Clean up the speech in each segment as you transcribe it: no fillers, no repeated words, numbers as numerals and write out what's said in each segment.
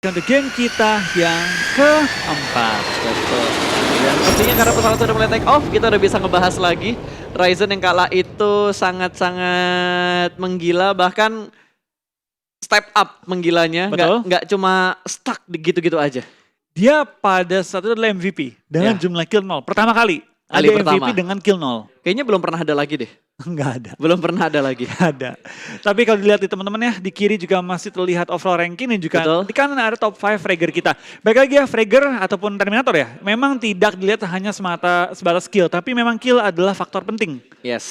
untuk game kita yang keempat. Betul. Dan pastinya karena pesawat sudah mulai take off, kita udah bisa ngebahas lagi. Ryzen yang kalah itu sangat-sangat menggila, bahkan step up menggilanya. Betul. Nggak cuma stuck di gitu-gitu aja. Dia pada saat itu adalah MVP dengan Ya. jumlah kill 0. Pertama kali ada Kali MVP pertama. dengan kill 0. Kayaknya belum pernah ada lagi deh. Nggak ada. Belum pernah ada lagi. Nggak ada. Tapi kalau dilihat di teman-teman ya, di kiri juga masih terlihat overall ranking dan juga Betul. di kanan ada top 5 Fragger kita. Baik lagi ya, Fragger ataupun Terminator ya, memang tidak dilihat hanya sebatas skill, tapi memang kill adalah faktor penting. Yes.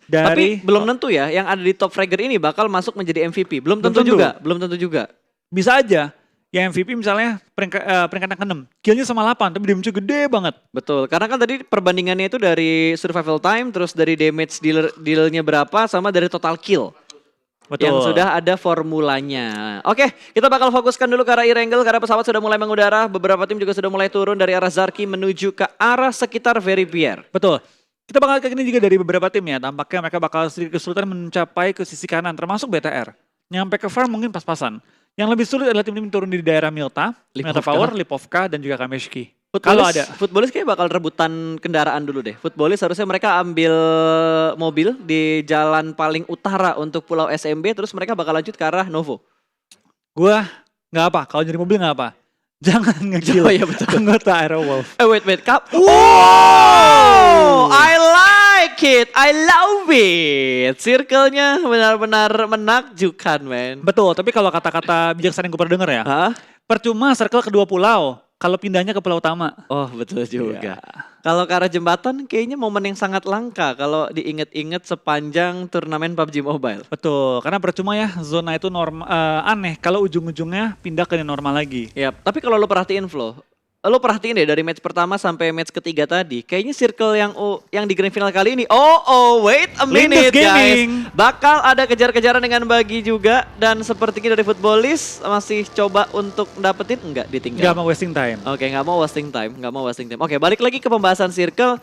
Dari- Tapi belum tentu ya, yang ada di top fragger ini bakal masuk menjadi MVP. Belum Belum tentu tentu. juga. Belum tentu juga. Bisa aja, ya MVP misalnya peringkat yang ke-6, killnya sama 8, tapi damage-nya gede banget. Betul, karena kan tadi perbandingannya itu dari survival time, terus dari damage deal-nya berapa, sama dari total kill. Betul. Yang sudah ada formulanya. Oke, kita bakal fokuskan dulu ke arah Erangel karena pesawat sudah mulai mengudara. Beberapa tim juga sudah mulai turun dari arah Zarki menuju ke arah sekitar Veripier. Betul. Kita bakal kayak gini juga dari beberapa tim ya. Tampaknya mereka bakal sedikit kesulitan mencapai ke sisi kanan, termasuk BTR. Nyampe ke farm mungkin pas-pasan. Yang lebih sulit adalah tim-tim turun di daerah Milta, Milta Lipovka. Power, Lipovka, dan juga Kameshki. Kalau ada. Footballis kayak bakal rebutan kendaraan dulu deh. Footballis harusnya mereka ambil mobil di jalan paling utara untuk Pulau SMB, terus mereka bakal lanjut ke arah Novo. Gua nggak apa, kalau jadi mobil nggak apa. Jangan nge-kill Oh iya, betul. anggota Aerowolf. Wait, Kap. Wow, I like it, I love it. Circle-nya benar-benar menakjubkan, men. Betul, tapi kalau kata-kata bijaksana yang gue pernah denger ya, Hah? percuma circle kedua pulau kalau pindahnya ke pulau utama. Oh, betul juga. Iya. Kalau ke arah jembatan, kayaknya momen yang sangat langka kalau diinget-inget sepanjang turnamen PUBG Mobile. Betul, karena percuma ya zona itu aneh kalau ujung-ujungnya pindah ke yang normal lagi. Ya, tapi kalau lo perhatiin Flo, lo perhatiin deh dari match pertama sampai match ketiga tadi, kayaknya circle yang di grand final kali ini, wait a minute Lindes Gaming. guys. Bakal ada kejar-kejaran dengan Bagi juga, dan sepertinya dari Footballis masih coba untuk dapetin, enggak Gak ditinggal. mau wasting time. Oke, nggak mau wasting time. Oke, balik lagi ke pembahasan circle.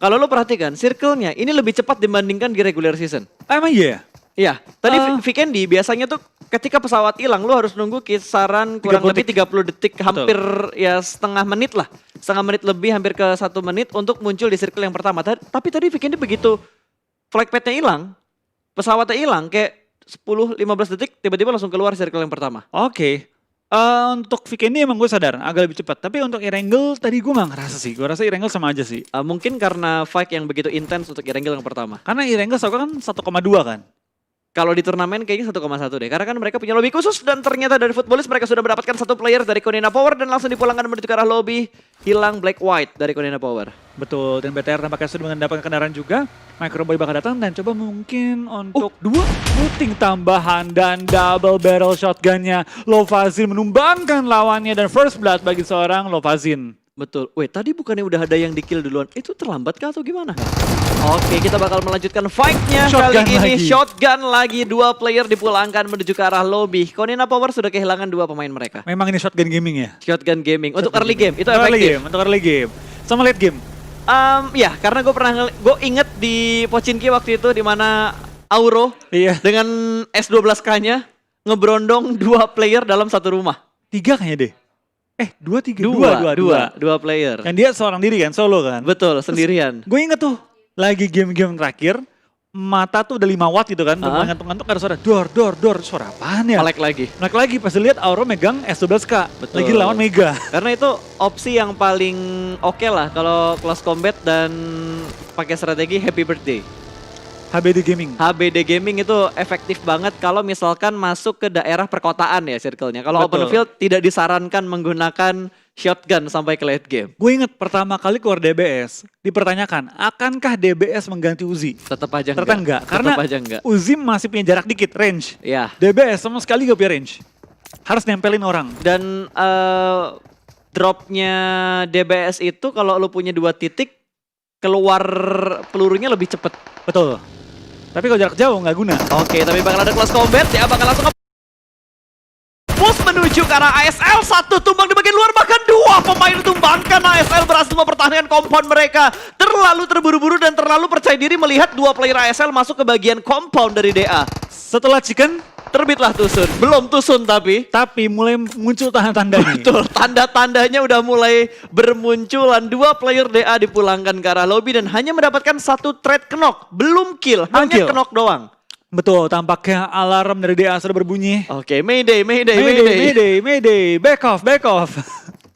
Kalau lo perhatikan, circle-nya ini lebih cepat dibandingkan di regular season. Emang iya? Iya, tadi Ah. Vikendi biasanya tuh ketika pesawat hilang lu harus nunggu kisaran kurang 30 lebih 30 detik, hampir ya setengah menit lah. Setengah menit lebih, hampir ke 1 menit untuk muncul di circle yang pertama. Tapi tadi Vikendi begitu flight pad-nya hilang, pesawatnya hilang kayak 10-15 detik tiba-tiba langsung keluar circle yang pertama. Oke. Untuk Vikendi emang gue sadar agak lebih cepat. Tapi untuk Erangel tadi gue gak ngerasa sih. Gue rasa Erangel sama aja sih. Mungkin karena fight yang begitu intens untuk Erangel yang pertama. Karena Erangel setahu kan 1,2 kan. Kalau di turnamen kayaknya 1,1 deh. Karena kan mereka punya lobby khusus dan ternyata dari Footballis mereka sudah mendapatkan satu player dari Konina Power dan langsung dipulangkan menuju ke arah lobby. Hilang Black White dari Konina Power. Betul, dan BTR nampaknya sudah mendapatkan kendaraan juga. Microboy bakal datang dan coba mungkin untuk dua looting tambahan dan double barrel shotgunnya. Lovazin menumbangkan lawannya dan first blood bagi seorang Lovazin. Betul. Wait, tadi bukannya udah ada yang di-kill duluan? Itu terlambat kah atau gimana? Oke, kita bakal melanjutkan fight-nya kali Shotgun ini. lagi. Shotgun lagi, 2 player dipulangkan menuju ke arah lobby. Konina Power sudah kehilangan 2 pemain mereka. Memang ini shotgun gaming ya? Shotgun gaming. Untuk early game, itu Untuk early efektif. game, untuk early game. Sama late game. Ya, karena gue inget di Pochinki waktu itu di mana Auro Iya. dengan S12K-nya ngebrondong 2 player dalam satu rumah. 3 kayaknya deh. 2, 3. 2 player. Yang dia seorang diri kan, solo kan. Betul, sendirian. Gue inget tuh, lagi game-game terakhir, mata tuh udah 5 watt gitu kan, udah ngantuk-ngantuk ada suara dor, suara apaan ya? Melek lagi. Melek lagi, pas lihat Auro megang S12K, Betul. lagi lawan Mega. Karena itu opsi yang paling oke lah kalau close combat dan pakai strategi Happy Birthday. HBD Gaming. HBD Gaming itu efektif banget kalau misalkan masuk ke daerah perkotaan ya circle-nya. Kalau open Betul. field tidak disarankan menggunakan shotgun sampai ke late game. Gue inget pertama kali keluar DBS, dipertanyakan, akankah DBS mengganti Uzi? Tetap aja Ternyata enggak, karena Tetap aja enggak. Uzi masih punya jarak dikit, range. Ya. DBS sama sekali gak punya range. Harus nempelin orang. Dan dropnya DBS itu kalau lu punya 2 titik, keluar pelurunya lebih cepet. Betul. Tapi kalau jarak jauh nggak guna. Oke, tapi bakal ada close combat ya, bakal langsung push menuju ke arah ASL. 1 tumbang di bagian luar, bahkan 2 pemain ditumbangkan. ASL berhasil mempertahankan compound mereka. Terlalu terburu-buru dan terlalu percaya diri melihat 2 player ASL masuk ke bagian compound dari DA. Setelah Chicken, Terbitlah Tusun. Belum Tusun tapi. Tapi mulai muncul tanda-tandanya. Betul, tanda-tandanya udah mulai bermunculan. 2 player DA dipulangkan ke arah lobby dan hanya mendapatkan 1 trade knock. Belum kill, Belum hanya kill. knock doang. Betul, tampaknya alarm dari DA sudah berbunyi. Oke, Mayday. Mayday, back off.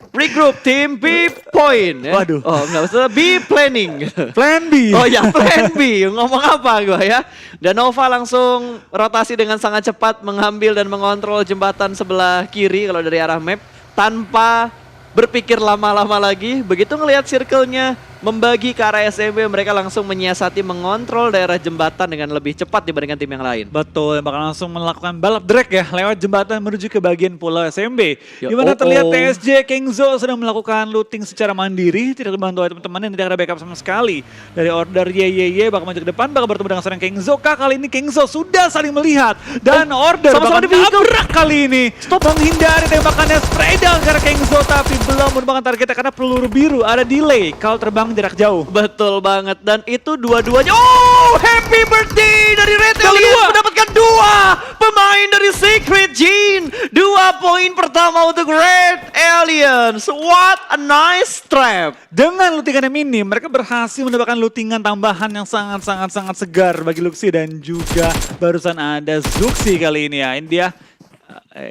Regroup tim B point. Ya. Waduh. Oh, enggak maksudnya B planning. Plan B. Oh ya, plan B. Ngomong apa gua ya? Dan Nova langsung rotasi dengan sangat cepat mengambil dan mengontrol jembatan sebelah kiri kalau dari arah map tanpa berpikir lama-lama lagi. Begitu ngelihat circle-nya membagi ke arah SMB, mereka langsung menyiasati mengontrol daerah jembatan dengan lebih cepat dibandingkan tim yang lain. Betul, bakal langsung melakukan balap drag ya lewat jembatan menuju ke bagian pulau SMB. Ya, Di mana terlihat oh. TSJ Kengzo sedang melakukan looting secara mandiri, tidak dibantu oleh teman-teman yang tidak ada backup sama sekali. Dari order YYY bakal maju ke depan, bakal bertemu dengan seorang Kengzo. Kali ini Kengzo sudah saling melihat dan order sama-sama bakal di vehicle. nabrak kali ini. Menghindari tembakannya spray down karena Kengzo tapi belum menemukan targetnya karena peluru biru ada delay kalau terbang jarak jauh. Betul banget, dan itu dua-duanya. Oh, happy birthday dari Red Alien mendapatkan 2 pemain dari Secret Gene. 2 poin pertama untuk Red Aliens. What a nice trap. Dengan lootingan yang minim, mereka berhasil mendapatkan lootingan tambahan yang sangat segar bagi Luxi dan juga barusan ada Zuxi kali ini ya. Ini dia,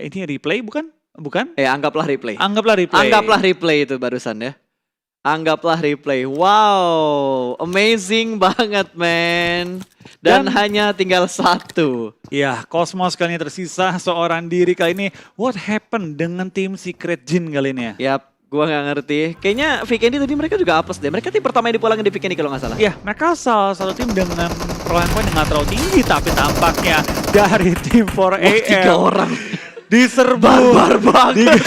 ini replay bukan? Bukan? Anggaplah replay. Anggaplah replay. Anggaplah replay itu barusan ya. Anggaplah replay. Wow, amazing banget man. Dan hanya tinggal 1. Ya, Cosmos kali ini tersisa seorang diri kali ini. What happened dengan tim Secret Gene kali ini ya? Yap, gua nggak ngerti. Kayaknya Vikendi tadi mereka juga apes deh. Mereka tim pertama yang dipulangin di Vikendi kalau nggak salah. Ya, mereka salah satu tim dengan perolehan poin yang nggak terlalu tinggi, tapi tampaknya dari tim 4AM 3 orang. diserbu. Barbar banget.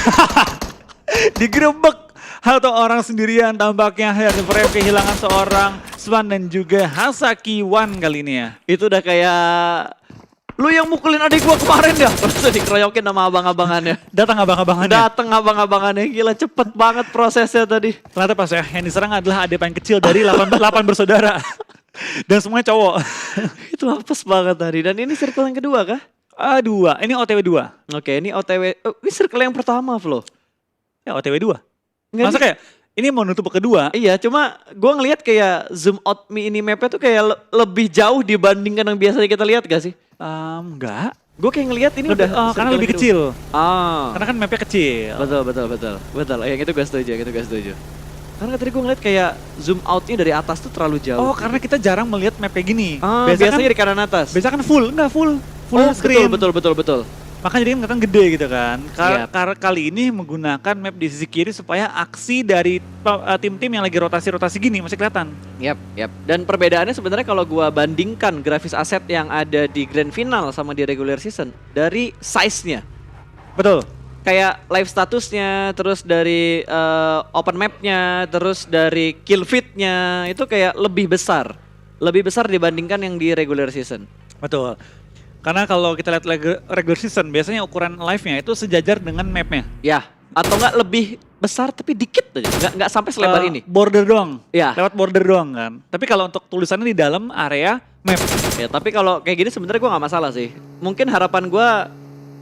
Digerebek atau orang sendirian tampaknya dari 4AM kehilangan seorang Swan dan juga Hasaki Wan kali ini ya. Itu udah kayak lu yang mukulin adik gua kemarin dah. Terus dikeroyokin sama abang-abangannya. Datang abang-abangannya. Dateng abang-abangannya. Gila cepet banget prosesnya tadi. Ternyata pas ya yang diserang adalah adik paling kecil dari 8 bersaudara. Dan semuanya cowok. Itu apes banget tadi. Dan ini circle yang kedua kah? 2, ini OTW 2. Oke, ini OTW. Ini circle yang pertama, Flo. Ya OTW 2. Nggak, Masa kayak ini mau nutup ke kedua? Iya, cuma gue ngelihat kayak zoom out mini mapnya tuh kayak lebih jauh dibandingkan yang biasanya kita lihat gak sih? Enggak. Gue kayak ngelihat ini udah karena circle lebih yang kecil. kedua. Karena kan mapnya kecil. Betul. Yang itu gue setuju. Karena tadi gue ngeliat kayak zoom outnya dari atas tuh terlalu jauh. Oh, karena kita jarang melihat map kayak gini. Biasanya di kanan atas. Biasa kan full screen. Betul. Makanya jadi kelihatan gede gitu kan. Yep. Kali ini menggunakan map di sisi kiri supaya aksi dari tim-tim yang lagi rotasi-rotasi gini masih kelihatan. Yap. Dan perbedaannya sebenarnya kalau gua bandingkan grafis aset yang ada di grand final sama di regular season dari size-nya. Betul. Kayak live statusnya, terus dari open map-nya, terus dari kill feed-nya itu kayak lebih besar. Lebih besar dibandingkan yang di regular season. Betul. Karena kalau kita lihat regular season, biasanya ukuran live-nya itu sejajar dengan map-nya. Ya, atau enggak lebih besar tapi dikit aja, enggak sampai selebar ini. Border doang. Ya. Lewat border doang kan. Tapi kalau untuk tulisannya di dalam area map. Ya, tapi kalau kayak gini sebenarnya gua nggak masalah sih. Mungkin harapan gua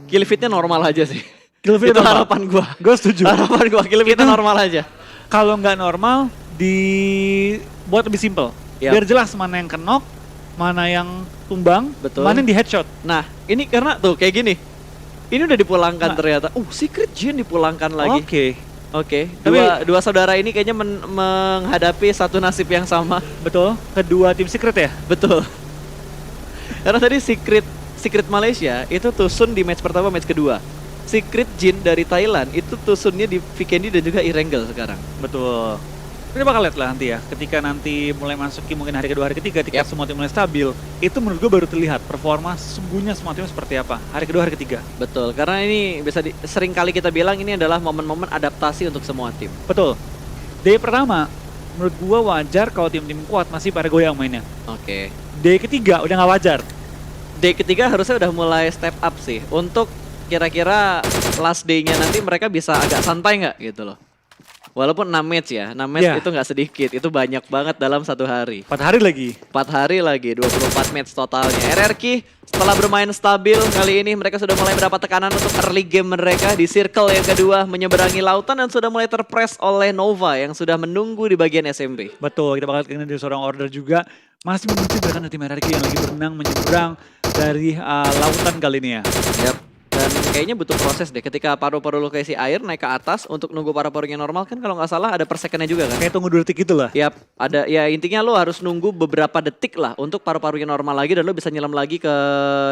kill feed-nya normal aja sih. Kill feed itu normal. harapan gua. Gue setuju. Harapan gua kill feed-nya normal aja. Kalau nggak normal, dibuat lebih simple. Yap. Biar jelas mana yang kenok, mana yang tumbang, Betul. mana yang di headshot. Nah, ini karena tuh kayak gini. Ini udah dipulangkan ternyata. Secret Gene dipulangkan lagi. Oke. Dua saudara ini kayaknya menghadapi satu nasib yang sama. Betul. Kedua tim secret ya? Betul. Karena tadi Secret Malaysia itu tusun di match pertama, match kedua. Secret Gene dari Thailand itu tusunnya di Vikendi dan juga Irengel sekarang. Betul. Kita bakal lihat lah nanti ya, ketika nanti mulai masuki mungkin hari kedua, hari ketiga, ketika semua tim mulai stabil, itu menurut gue baru terlihat performa sesungguhnya semua tim seperti apa, hari kedua, hari ketiga. Betul, karena ini sering kali kita bilang ini adalah momen-momen adaptasi untuk semua tim. Betul. Day pertama, menurut gue wajar kalau tim-tim kuat masih pada goyang mainnya. Oke. Day ketiga udah nggak wajar. Day ketiga harusnya udah mulai step up sih, untuk kira-kira last day-nya nanti mereka bisa agak santai nggak gitu loh. Walaupun 6 match ya, 6 match Ya. itu nggak sedikit, itu banyak banget dalam satu hari. 4 hari lagi. 4 hari lagi, 24 match totalnya. RRQ setelah bermain stabil kali ini mereka sudah mulai mendapat tekanan untuk early game mereka di circle yang kedua menyeberangi lautan dan sudah mulai terpress oleh Nova yang sudah menunggu di bagian SMB. Betul, kita bakal kenal dari seorang order juga. Masih mengunci bahkan tim RRQ yang lagi berenang menyeberang dari lautan kali ini ya. Yap. Dan kayaknya butuh proses deh ketika paru-paru lo keisi air naik ke atas untuk nunggu paru-parunya normal kan kalau nggak salah ada per secondnya juga kan. Kayak tunggu 2 detik gitu lah. Yap, ada ya intinya lo harus nunggu beberapa detik lah untuk paru-parunya normal lagi dan lo bisa nyelam lagi ke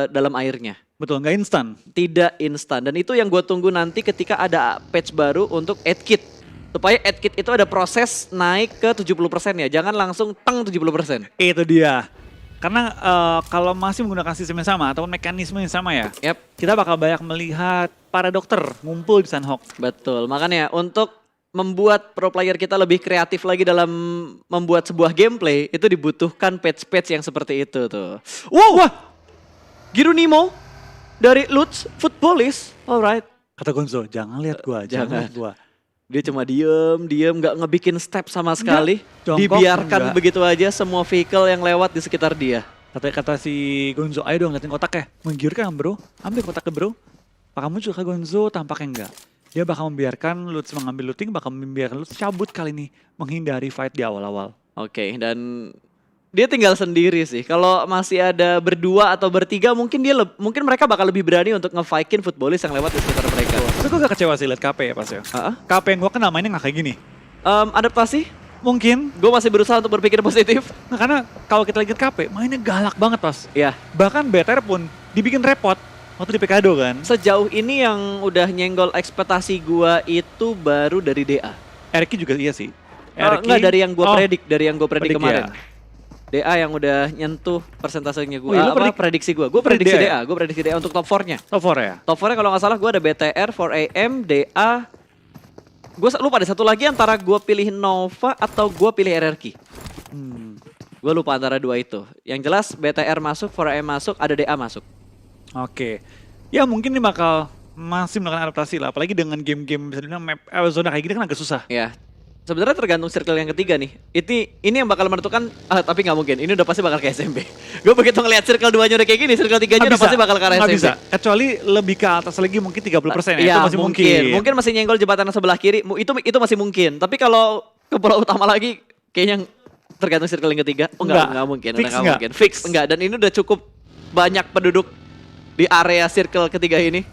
dalam airnya. Betul, nggak instan. Tidak instan dan itu yang gue tunggu nanti ketika ada patch baru untuk add kit. Supaya add kit itu ada proses naik ke 70% ya, jangan langsung teng 70%. Itu dia. Karena kalau masih menggunakan sistem yang sama ataupun mekanisme yang sama ya, Yap, kita bakal banyak melihat para dokter ngumpul di Sunhawk. betul. Makanya untuk membuat pro player kita lebih kreatif lagi dalam membuat sebuah gameplay, itu dibutuhkan patch-patch yang seperti itu tuh. Wow, wah, Giru Nemo dari Lutz Footballist, alright. Kata Gonzo, jangan lihat gua, jangan lihat gua. Dia cuma diem, nggak ngebikin step sama sekali. jongkok Dibiarkan enggak. begitu aja semua vehicle yang lewat di sekitar dia. Kata si Gonzo, ayo dong liatin kotak ya. Menggiurkan bro, ambil kotaknya bro. Apakah muncul ke Gonzo? Tampaknya enggak. Dia bakal membiarkan Lutz mengambil looting, bakal membiarkan Lutz cabut kali ini. Menghindari fight di awal-awal. Oke, dan dia tinggal sendiri sih. Kalau masih ada berdua atau bertiga mungkin mungkin mereka bakal lebih berani untuk nge-fight-in footballist yang lewat di sekitar mereka. Tapi gue gak kecewa sih liat KP ya pas ya. KP yang gue kenal mainnya gak kayak gini. Adaptasi, Mungkin, gue masih berusaha untuk berpikir positif. nah, karena kalau kita lihat KP, mainnya galak banget pas. Ya, Bahkan BTR pun dibikin repot waktu di Pekado kan. sejauh ini yang udah nyenggol ekspektasi gua itu baru dari DA. Erki juga iya sih. Enggak dari yang gua Oh, predik, predik kemarin. ya. DA yang udah nyentuh persentasenya gue. Oh iya, lu Prediksi gue. Gue predik prediksi DA DA. Gue prediksi DA untuk top 4-nya. Top 4 ya? Top 4-nya kalau nggak salah gue ada BTR, 4AM, DA. Gue lupa ada satu lagi antara gue pilih Nova atau gue pilih RRQ. Gue lupa antara dua itu. Yang jelas BTR masuk, 4AM masuk, ada DA masuk. Oke. Ya mungkin ini bakal masih melakukan adaptasi lah. Apalagi dengan game-game bisa dibilang map zona kayak gini kan agak susah. Ya. Sebenarnya tergantung circle yang ketiga nih. Ini yang bakal menentukan, tapi nggak mungkin. Ini udah pasti bakal ke SMB. Gue begitu ngeliat circle 2-nya udah kayak gini, circle 3-nya udah pasti bakal ke arah Nggak SMB. bisa. Kecuali lebih ke atas lagi mungkin 30% ya. Iya, Itu masih mungkin. Mungkin masih nyenggol jembatan sebelah kiri, itu masih mungkin. Tapi kalau ke pulau utama lagi, kayaknya tergantung circle yang ketiga. Oh enggak mungkin. Fix Udah nggak nggak? mungkin. Fix enggak. Dan ini udah cukup banyak penduduk di area circle ketiga ini.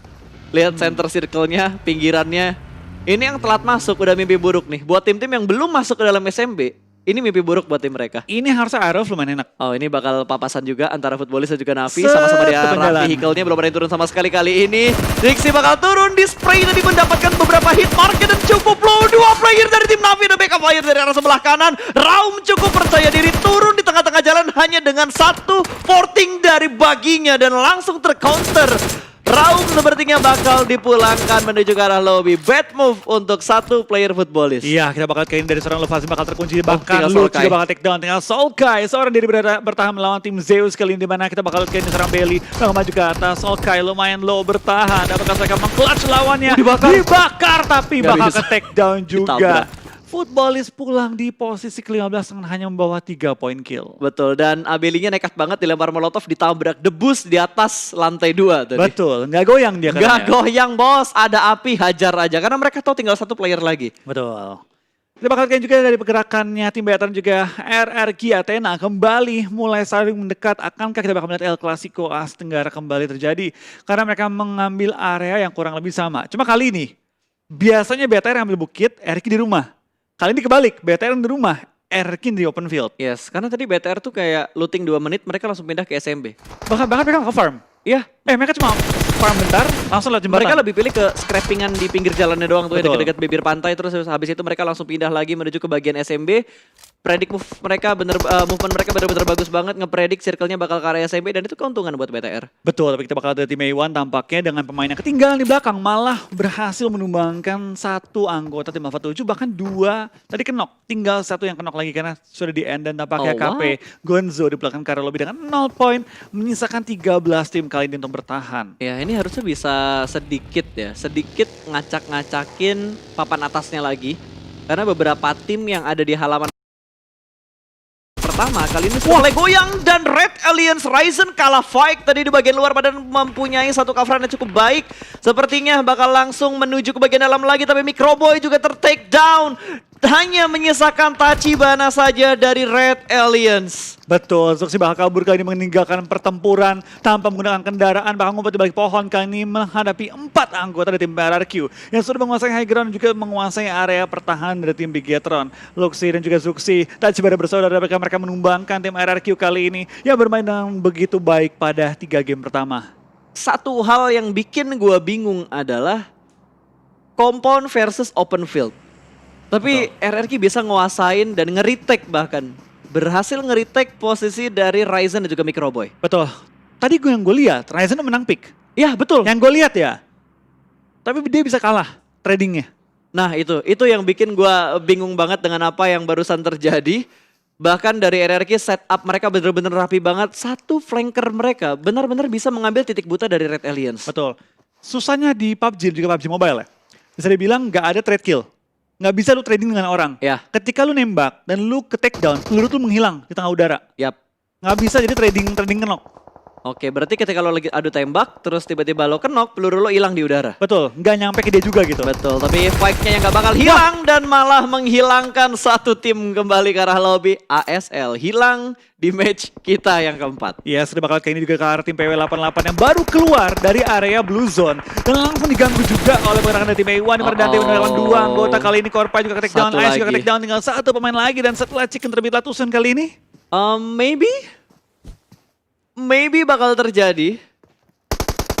Lihat center circle-nya, pinggirannya. Ini yang telat masuk udah mimpi buruk nih. Buat tim-tim yang belum masuk ke dalam SMB, ini mimpi buruk buat tim mereka. Ini harusnya Arrow lumayan enak. Oh, ini bakal papasan juga antara footballist dan juga Navi. Sama-sama di arah Ketinggalan. vehicle-nya, belum ada yang turun sama sekali kali ini. Dixie bakal turun di spray tadi mendapatkan beberapa hit market dan cukup low. Dua player dari tim Navi dan backup player dari arah sebelah kanan. Raum cukup percaya diri turun di tengah-tengah jalan hanya dengan satu porting dari baginya dan langsung tercounter. Raum sepertinya bakal dipulangkan menuju ke arah lobby. Bad move untuk satu player footballist. Iya, kita bakal kain dari seorang Lovazzi bakal terkunci. Bahkan tinggal Lutz Solkai. juga bakal take down. Tinggal Solkai, seorang diri bertahan melawan tim Zeus kali ini. Dimana kita bakal kain seorang Belly. Bakal maju ke atas. Solkai lumayan low bertahan. Apakah mereka meng-clutch lawannya? Dibakar tapi Nggak bakal bisa. ke take down juga. Ditabrak. Footballist pulang di posisi ke-15 dengan hanya membawa 3 poin kill. Betul, dan Abelinya nekat banget dilempar molotov, ditabrak debus di atas lantai 2 tadi. Betul, nggak goyang dia Gak katanya. goyang bos, ada api hajar aja karena mereka tahu tinggal satu player lagi. Betul. Kita bakal lihat juga dari pergerakannya tim Bayatan juga RRQ Athena kembali mulai saling mendekat. Akankah kita bakal melihat El Clasico AS Tenggara kembali terjadi? Karena mereka mengambil area yang kurang lebih sama. Cuma kali ini, biasanya BTR yang ambil bukit, RRQ di rumah. Kali ini kebalik, BTR di rumah, RRQ di open field. Yes, karena tadi BTR tuh kayak looting 2 menit mereka langsung pindah ke SMB. Bahkan mereka nggak farm. Iya, Mereka cuma farm bentar, langsung lewat jembatan. mereka lebih pilih ke scrappingan di pinggir jalannya doang tuh, Betul. dekat-dekat bibir pantai, terus habis itu mereka langsung pindah lagi menuju ke bagian SMB. Predik movement mereka benar-benar bagus banget, ngepredik circle-nya bakal ke area SMB dan itu keuntungan buat BTR. Betul, tapi kita bakal ada tim A1 tampaknya dengan pemain yang ketinggalan di belakang malah berhasil menumbangkan satu anggota tim Alpha 7 bahkan 2 tadi kenok. Tinggal satu yang kenok lagi karena sudah di end dan tampaknya Oh, KP Gonzo di belakang karena lobby dengan 0 poin menyisakan 13 tim kali ini untuk bertahan. Ya ini harusnya bisa sedikit ngacak-ngacakin papan atasnya lagi. Karena beberapa tim yang ada di halaman pertama kali ini sudah mulai goyang dan Red Alliance Ryzen kalah fight tadi di bagian luar padahal mempunyai satu coveran yang cukup baik. Sepertinya bakal langsung menuju ke bagian dalam lagi tapi Microboy juga ter-take down. Hanya menyisakan Tachibana saja dari Red Alliance. Betul, Zuxi bakal kabur kali ini meninggalkan pertempuran tanpa menggunakan kendaraan, bahkan ngumpet di balik pohon kali ini menghadapi 4 anggota dari tim RRQ yang sudah menguasai high ground juga menguasai area pertahanan dari tim Bigetron. Luxi dan juga Zuxi, Tachibana bersaudara mereka menumbangkan tim RRQ kali ini yang bermain dengan begitu baik pada 3 game pertama. Satu hal yang bikin gue bingung adalah compound versus open field. Tapi RRQ bisa nguasain dan nge-retake bahkan. Berhasil nge-retake posisi dari Ryzen dan juga Microboy. Betul. Tadi yang gue lihat, Ryzen menang pick. Ya betul. Yang gue lihat ya. Tapi dia bisa kalah tradingnya. Nah itu yang bikin gue bingung banget dengan apa yang barusan terjadi. Bahkan dari RRQ setup mereka bener-bener rapi banget. Satu flanker mereka benar-benar bisa mengambil titik buta dari Red Alliance. Betul. Susahnya di PUBG juga PUBG Mobile ya. Bisa dibilang nggak ada trade kill. Nggak bisa lu trading dengan orang. Ya. Ketika lu nembak dan lu ke take down, peluru tuh menghilang di tengah udara. Yap. Nggak bisa jadi trading kenok. Oke, berarti ketika lo lagi adu tembak, terus tiba-tiba lo kenok, peluru lo hilang di udara. Betul, nggak nyampe ke dia juga gitu. Betul, tapi fight-nya yang nggak bakal hilang dan malah menghilangkan satu tim kembali ke arah lobby. ASL hilang di match kita yang keempat. Iya, sudah bakal kali ini juga ke arah tim PW88 yang baru keluar dari area Blue Zone. Dan langsung diganggu juga oleh pergerakan dari tim A1 di mana Dante menolak 2 anggota. Kali ini Korpa juga ke take down, Ice juga ke take down, tinggal satu pemain lagi. Dan setelah Chicken terbit Latusan kali ini. Maybe bakal terjadi.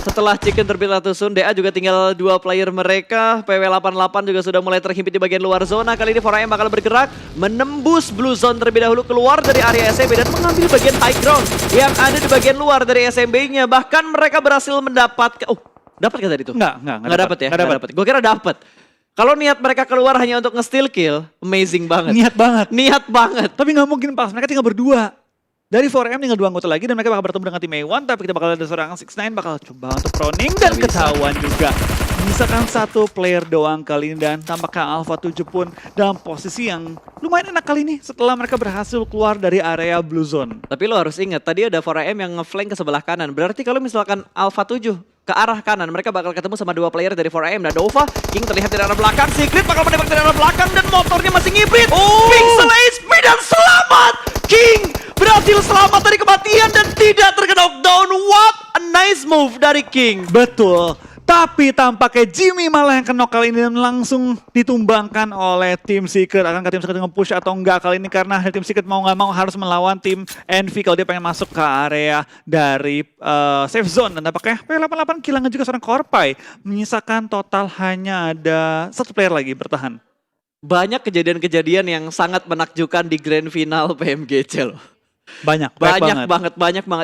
Setelah Chicken terbit Latusun, DA juga tinggal 2 player mereka. PW88 juga sudah mulai terhimpit di bagian luar zona. Kali ini 4AM bakal bergerak menembus Blue Zone terlebih dahulu keluar dari area SMB dan mengambil bagian high ground yang ada di bagian luar dari SMB-nya. Bahkan mereka berhasil mendapatkan... Oh, dapat gak tadi tuh? Nggak dapat ya? Nggak dapat. Gue kira dapat. Kalau niat mereka keluar hanya untuk nge-steal kill, amazing banget. Niat banget. Tapi nggak mungkin pas, mereka tinggal berdua. Dari 4M tinggal 2 anggota lagi dan mereka bakal bertemu dengan tim A1, tapi kita bakal ada seorang 6ix9ine bakal coba untuk proning dan ketahuan juga. Misalkan satu player doang kali ini dan tampaknya Alpha 7 pun dalam posisi yang lumayan enak kali ini setelah mereka berhasil keluar dari area Blue Zone. Tapi lo harus ingat, tadi ada 4AM yang ngeflank ke sebelah kanan. Berarti kalau misalkan Alpha 7 ke arah kanan, mereka bakal ketemu sama 2 player dari 4AM. Dan Nova, King terlihat dari arah belakang, Secret bakal menembak dari arah belakang dan motornya masih ngibrit. Pixel HP dan selamat! King berhasil selamat dari kematian dan tidak terkena knockdown. What a nice move dari King. Betul. Tapi tampaknya Jimmy malah yang kenok kali ini dan langsung ditumbangkan oleh tim Secret. Akankah tim Secret nge-push atau enggak kali ini karena tim Secret mau nggak mau harus melawan tim Envy kalau dia pengen masuk ke area dari safe zone. Dan tampaknya P88 kehilangan juga seorang Korpai. Menyisakan total hanya ada 1 player lagi bertahan. Banyak kejadian-kejadian yang sangat menakjubkan di grand final PMGC loh. Banyak banget.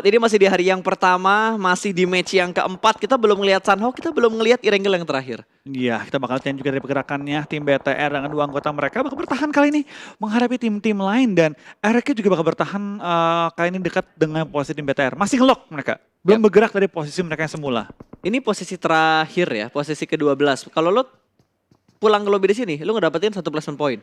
Ini masih di hari yang pertama, masih di match yang keempat. Kita belum ngelihat Sunhawk, kita belum ngelihat Irengel yang terakhir. Iya, kita bakal lihat juga dari pergerakannya. Tim BTR dengan 2 anggota mereka bakal bertahan kali ini menghadapi tim-tim lain. Dan RRQ juga bakal bertahan kali ini dekat dengan posisi tim BTR. Masih ngelock mereka, belum bergerak dari posisi mereka yang semula. Ini posisi terakhir ya, posisi ke-12. Kalau lo pulang ke lobby di sini, lo ngedapetin 1 placement point.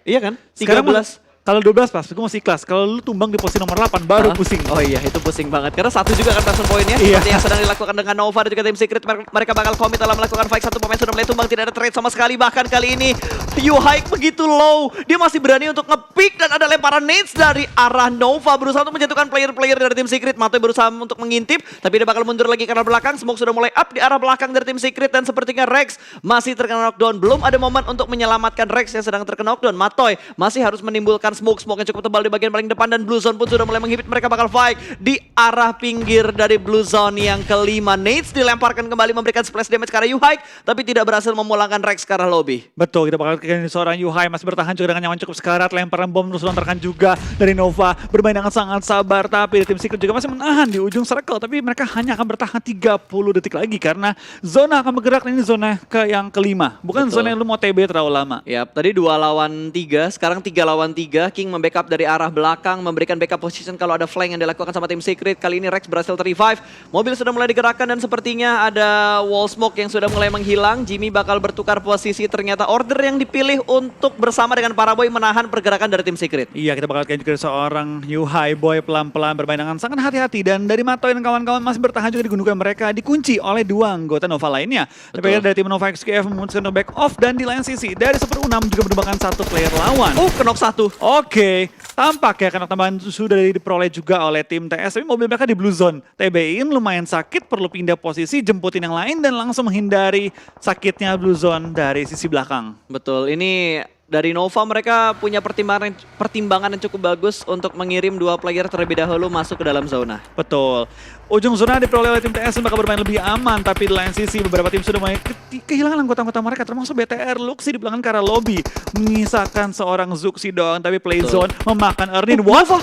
Iya kan? 13. Kalau 12 pas, gue masih kelas. Kalau lu tumbang di posisi nomor 8 baru pusing. Oh iya, itu pusing banget. Karena 1 juga kan placement pointnya. Iya. Seperti yang sedang dilakukan dengan Nova dan juga tim Secret. Mereka bakal komit dalam melakukan fight. 1 pemain sudah mulai tumbang, tidak ada trade sama sekali. Bahkan kali ini Yuhaik begitu low. Dia masih berani untuk nge-pick dan ada lemparan nades dari arah Nova. Berusaha untuk menjatuhkan player-player dari tim Secret. Matoy berusaha untuk mengintip, tapi dia bakal mundur lagi ke arah belakang. Smoke sudah mulai up di arah belakang dari tim Secret. Dan sepertinya Rex masih terkena knockdown. Belum ada momen untuk menyelamatkan Rex yang sedang terkena knockdown. Matoy masih harus menimbulkan smoke yang cukup tebal di bagian paling depan dan Blue Zone pun sudah mulai menghibit. Mereka bakal fight di arah pinggir dari Blue Zone yang kelima. Nades dilemparkan kembali memberikan splash damage ke arah Yuhaik, tapi tidak berhasil memulangkan Rex ke arah lobby. Betul, kita bakal kira seorang Yuhai masih bertahan juga dengan nyaman cukup sekarat. Lemparan bom terus lontarkan juga dari Nova. Bermain dengan sangat sabar, tapi tim Secret juga masih menahan di ujung circle. Tapi mereka hanya akan bertahan 30 detik lagi karena zona akan bergerak. Ini zona yang kelima. Bukan zona yang lu mau TB terlalu lama. Yap, tadi 2 lawan 3, sekarang 3 lawan 3. juga. King membackup dari arah belakang, memberikan backup position kalau ada flank yang dilakukan sama tim Secret. Kali ini Rex berhasil ter-revive. Mobil sudah mulai digerakkan dan sepertinya ada wall smoke yang sudah mulai menghilang. Jimmy bakal bertukar posisi, ternyata order yang dipilih untuk bersama dengan Paraboy menahan pergerakan dari tim Secret. Iya, kita bakal lihat juga seorang Yuhai Boy pelan-pelan bermain dengan sangat hati-hati. Dan dari Matoy dan kawan-kawan masih bertahan juga di gundukan mereka. Dikunci oleh dua anggota Nova lainnya. Tapi dari tim Nova XQF memutuskan untuk back off. Dan di lain sisi dari Super Unam juga merupakan satu player lawan. Knock satu. Oke, tampaknya karena tambahan sudah diperoleh juga oleh tim TS. Tapi mobil mereka di blue zone. TB-in lumayan sakit, perlu pindah posisi, jemputin yang lain dan langsung menghindari sakitnya blue zone dari sisi belakang. Betul, ini dari Nova mereka punya pertimbangan yang cukup bagus untuk mengirim dua player terlebih dahulu masuk ke dalam zona. Betul. Ujung zona diperoleh oleh tim TS bakal bermain lebih aman, tapi di lain sisi beberapa tim sudah mulai kehilangan anggota-anggota mereka, termasuk BTR. Luxi di belakang ke arah lobby, menyisakan seorang Zuxi doang, tapi play zone memakan Ernin. Wah,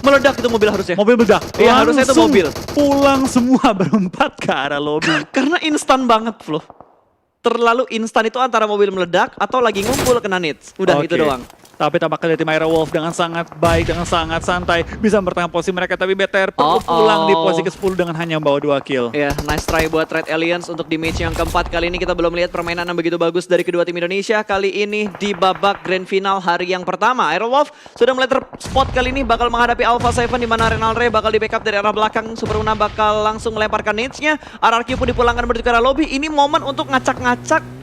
Meledak itu mobil harusnya. mobil meledak. Iya, harusnya itu Langsung mobil. pulang semua berempat ke arah lobby. Karena instan banget, Flo. Terlalu instan itu antara mobil meledak atau lagi ngumpul kena nits. Udah Oke. gitu doang. Tapi tampaknya dari tim Ira Wolf dengan sangat baik, dengan sangat santai bisa mempertahankan posisi mereka. Tapi BTR perlu pulang di posisi ke-10 dengan hanya membawa 2 kill. Ya, nice try buat Red Alliance untuk di match yang keempat. Kali ini kita belum melihat permainan yang begitu bagus dari kedua tim Indonesia. Kali ini di babak grand final hari yang pertama. Ira Wolf sudah mulai terspot kali ini bakal menghadapi Alpha 7 di mana Renalre bakal di backup dari arah belakang. Super Una bakal langsung melemparkan nades-nya. RRQ pun dipulangkan menuju ke arah lobby. Ini momen untuk ngacak-ngacak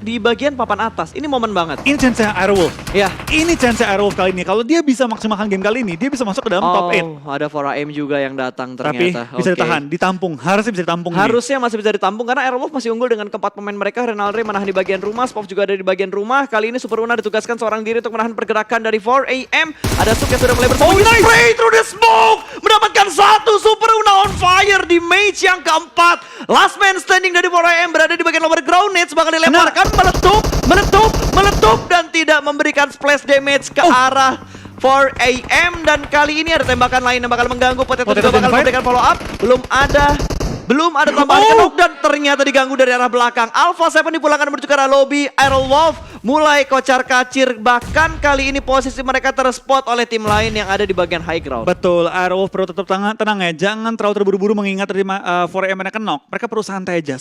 di bagian papan atas. Ini momen banget. Ini chance Ira Wolf. Ya. Ini chance Ira Wolf kali ini. Kalau dia bisa maksimalkan game kali ini, dia bisa masuk ke dalam top 8. Ada 4AM juga yang datang Tapi ternyata. bisa Oke. ditahan, ditampung. Harusnya bisa ditampung. Harusnya masih bisa ditampung karena Airwolf masih unggul dengan keempat pemain mereka. Renalre menahan di bagian rumah, Spov juga ada di bagian rumah. Kali ini Super Una ditugaskan seorang diri untuk menahan pergerakan dari 4AM. Ada Suk yang sudah mulai bersembunyi. Spray through the smoke! Mendapatkan satu Super Una on fire di match yang keempat. Last man standing dari 4AM berada di bagian lower ground. Nets bakal dilemparkan, meletup dan tidak memberikan splash damage ke arah 4AM. Dan kali ini ada tembakan lain yang bakal mengganggu. Potato juga bakal memberikan follow up. Belum ada tambahan kenok dan ternyata diganggu dari arah belakang. Alpha 7 dipulangkan menuju ke arah lobby. Iron Wolf mulai kocar-kacir. Bahkan kali ini posisi mereka terspot oleh tim lain yang ada di bagian high ground. Betul, Ira Wolf perlu tetap tenang ya. Jangan terlalu terburu-buru mengingat dari 4AM mereka knock. Mereka perlu santai aja.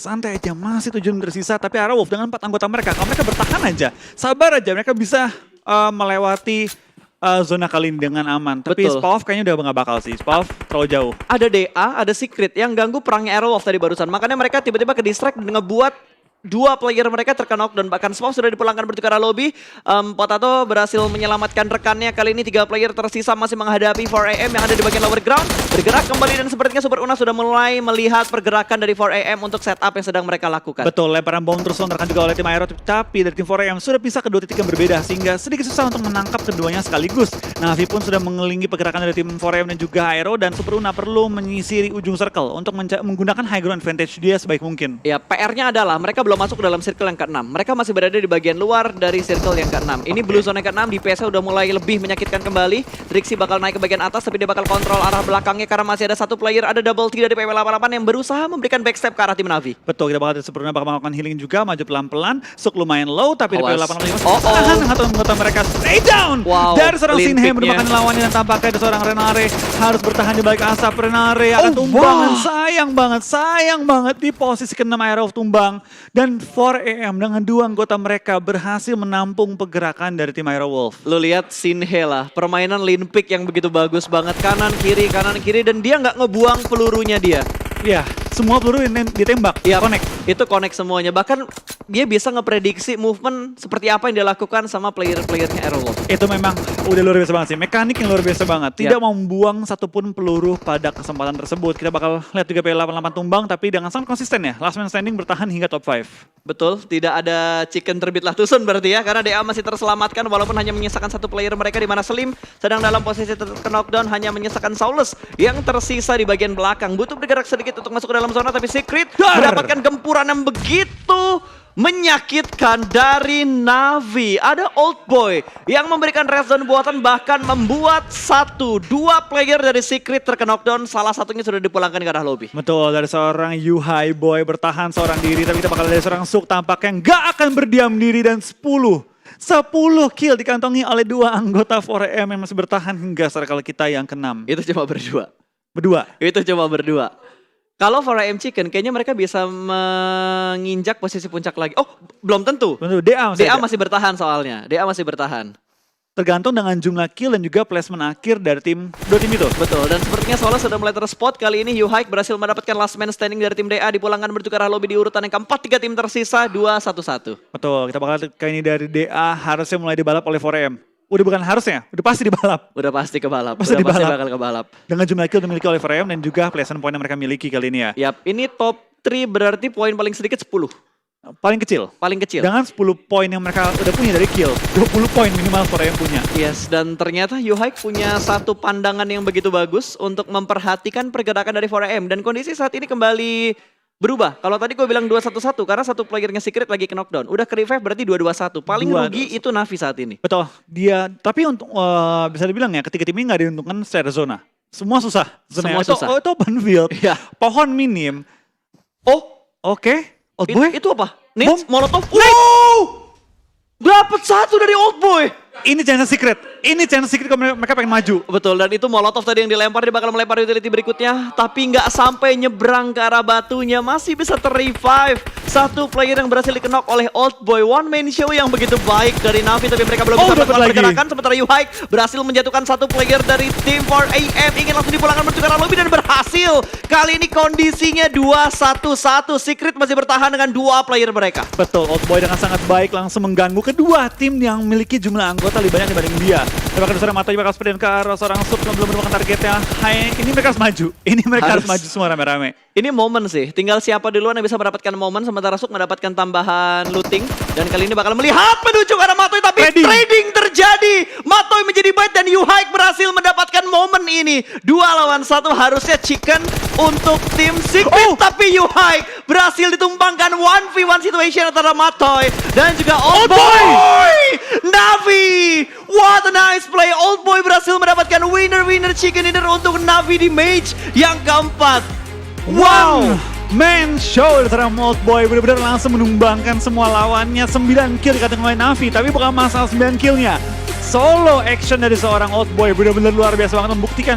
Masih 7 tersisa. Tapi Ira Wolf dengan 4 anggota mereka, kalau mereka bertahan aja, sabar aja, mereka bisa melewati zona kali ini dengan aman. Tapi Betul. Spov kayaknya udah gak bakal sih. Spov terlalu jauh. Ada DA, ada Secret yang ganggu perangnya Airwolf tadi barusan. Makanya mereka tiba-tiba ke distract dan ngebuat dua player mereka terkena knock dan bahkan Spov sudah dipulangkan menuju ke arah lobby. Potato berhasil menyelamatkan rekannya. Kali ini 3 player tersisa masih menghadapi 4AM yang ada di bagian lower ground. Bergerak kembali dan sepertinya Super Una sudah mulai melihat pergerakan dari 4AM untuk setup yang sedang mereka lakukan. Betul, lemparan bom terus lontarkan juga oleh tim Aero. Tapi dari tim 4AM sudah bisa kedua titik yang berbeda. Sehingga sedikit susah untuk menangkap keduanya sekaligus. Navi pun sudah mengelilingi pergerakan dari tim 4AM dan juga Aero. Dan Super Una perlu menyisiri ujung circle untuk menggunakan high ground advantage dia sebaik mungkin. Ya, PR-nya adalah mereka belum masuk ke dalam circle yang ke-6. Mereka masih berada di bagian luar dari circle yang ke-6. Ini blue zone yang ke-6 di PS udah mulai lebih menyakitkan kembali. Trixie bakal naik ke bagian atas tapi dia bakal kontrol arah belakangnya karena masih ada satu player, ada double T dari PW88 yang berusaha memberikan backstep ke arah tim Navi. Betul, kita bakal sebelumnya bakal melakukan healing juga, maju pelan-pelan. Suk lumayan low tapi di Awas. PW88 tahan atau anggota mereka stay down. Wow, Dari seorang clean Sinhe pick-nya. merupakan lawannya dan tampaknya ada seorang Renare harus bertahan di balik asap. Renare akan tumbangan. Sayang banget di posisi ke-6 Aero tumbang. Dan 4AM dengan dua anggota mereka berhasil menampung pergerakan dari tim Aero Wolf. Lu lihat Sinhe lah, permainan lean pick yang begitu bagus banget. Kanan kiri dan dia nggak ngebuang pelurunya dia. Ya, semua peluru ditembak, Iya, connect. Itu connect semuanya. Bahkan dia bisa ngeprediksi movement seperti apa yang dilakukan sama player-playernya Airwolf. Itu memang udah luar biasa banget sih. Mekanik yang luar biasa banget. Tidak Yap. mau membuang satupun peluru pada kesempatan tersebut. Kita bakal lihat juga P88 tumbang tapi dengan sangat konsisten ya. Last man standing bertahan hingga top 5. Betul, tidak ada chicken terbitlah tusun berarti ya. Karena DA masih terselamatkan walaupun hanya menyisakan satu player mereka di mana Slim sedang dalam posisi knockdown hanya menyisakan Saulus yang tersisa di bagian belakang. Butuh bergerak sedikit untuk masuk ke dalam zona tapi Secret mendapatkan gempuran yang begitu menyakitkan dari Navi. Ada Old Boy yang memberikan red zone buatan bahkan membuat 1-2 player dari Secret terkena knockdown. Salah satunya sudah dipulangkan ke arah lobby. Betul, dari seorang Yuhai Boy bertahan seorang diri. Tapi kita bakal dari seorang Suk tampaknya nggak akan berdiam diri dan 10 10 kill dikantongi oleh 2 anggota 4AM yang masih bertahan hingga circle kita yang ke-6. Itu cuma berdua. Berdua. Itu cuma berdua. Kalau 4AM Chicken kayaknya mereka bisa menginjak posisi puncak lagi. Oh, belum tentu. DA masih bertahan soalnya. DA masih bertahan. Tergantung dengan jumlah kill dan juga placement akhir dari dua tim itu. Betul, dan sepertinya Solo sudah mulai terspot. Kali ini Yuhaik berhasil mendapatkan last man standing dari tim DA. Dipulangkan menuju ke arah lobby di urutan yang keempat. 3 tim tersisa, 2-1-1. Betul, kita bakal kali ini dari DA harusnya mulai dibalap oleh 4AM. Udah bukan harusnya, udah pasti dibalap. Udah pasti kebalap, Pasti udah pasti dibalap. bakal kebalap. Dengan jumlah kill dimiliki oleh 4AM dan juga placement point yang mereka miliki kali ini ya. Yap, ini top 3 berarti poin paling sedikit 10. Paling kecil. Paling kecil. Dengan 10 poin yang mereka udah punya dari kill. 20 poin minimal 4AM punya. Yes, dan ternyata Yuhaik punya satu pandangan yang begitu bagus untuk memperhatikan pergerakan dari 4AM. Dan kondisi saat ini kembali berubah. Kalau tadi gue bilang 2-1-1 karena satu playernya Secret lagi ke knockdown. Udah ke revive berarti 2-2-1. Paling rugi itu Navi saat ini. Betul. Tapi untuk bisa dibilang ya ketiga tim ini gak diuntungkan secara zona. Semua susah. Semua susah. Itu open field. Iya. Pohon minim. Oke. Old boy. Itu apa? Nits, Bom. Molotov. Wow! Dapat satu dari Old Boy. Ini chance secret. Ini chance secret kalau mereka pengen maju. Betul, dan itu Molotov tadi yang dilempar, dia bakal melempar utility berikutnya. Tapi nggak sampai nyebrang ke arah batunya, masih bisa ter-revive. Satu player yang berhasil dikenok oleh Old Boy. One man show yang begitu baik dari Navi, tapi mereka belum bisa melakukan pergerakan. Sementara Yuhaik berhasil menjatuhkan satu player dari tim 4AM. Ingin langsung dipulangkan menuju ke arah lobby dan berhasil. Kali ini kondisinya 2-1-1. Secret masih bertahan dengan 2 player mereka. Betul, Old Boy dengan sangat baik langsung mengganggu kedua tim yang memiliki jumlah anggota lebih banyak dibanding dia. Bahkan seorang Matoy bakal sprint ke arah seorang sub yang belum menemukan targetnya. Ini mereka harus maju. Ini mereka harus maju semua rame-rame. Ini momen sih, tinggal siapa duluan yang bisa mendapatkan momen, sementara Suk mendapatkan tambahan looting. Dan kali ini bakal melihat menuju ke arah Matoy, tapi trading terjadi. Matoy menjadi bait dan Yuhaik berhasil mendapatkan momen ini. 2 lawan 1 harusnya Chicken untuk tim Secret, tapi Yuhaik berhasil ditumbangkan 1v1 situation antara Matoy dan juga Old Boy. Navi, what a nice play. Old Boy berhasil mendapatkan winner chicken dinner untuk Navi di match yang keempat. Wow, man show dari seorang Old Boy benar-benar langsung menumbangkan semua lawannya. 9 kill dikatakan oleh Navi, tapi bukan masalah 9 killnya. Solo action dari seorang Old Boy benar-benar luar biasa banget membuktikan